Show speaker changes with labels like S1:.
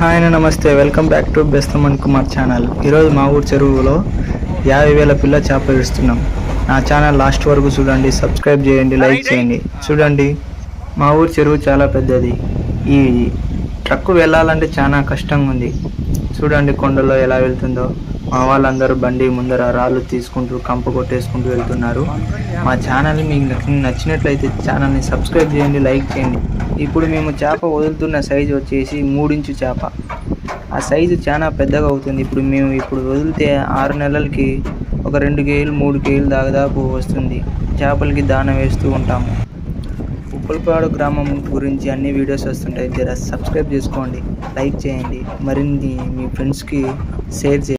S1: Hi నమస్తే, welcome back to Bestaman Kumar channel. ఈరోజు మా ఊరు చెరువులో 50,000 పిల్ల చేపలు ఇస్తున్నాం. నా ఛానల్ లాస్ట్ వరకు చూడండి, సబ్స్క్రైబ్ చేయండి, లైక్ చేయండి. చూడండి, మా ఊరు చెరువు చాలా పెద్దది. ఈ ట్రక్కు వెళ్ళాలంటే చాలా కష్టంగా ఉంది. చూడండి కొండలో ఎలా వెళ్తుందో. మా వాళ్ళందరూ బండి ముందర రాళ్ళు తీసుకుంటూ కంప కొట్టేసుకుంటూ వెళ్తున్నారు. మా ఛానల్ మీకు నచ్చినట్లయితే ఛానల్ని సబ్స్క్రైబ్ చేయండి, లైక్ చేయండి. ఇప్పుడు మేము చేప వదులుతున్న సైజు వచ్చేసి 3 ఇంచు చేప. ఆ సైజు చాలా పెద్దగా అవుతుంది. ఇప్పుడు వదిలితే 6 నెలలకి ఒక 2 కేజీలు 3 కేజీలు దాదాపు వస్తుంది. చేపలకి దాన వేస్తూ ఉంటాము. ఉప్పలపాడు గ్రామం గురించి అన్ని వీడియోస్ వస్తుంటాయి. జర సబ్స్క్రైబ్ చేసుకోండి, లైక్ చేయండి, మరిన్ని మీ ఫ్రెండ్స్కి షేర్ చేయండి.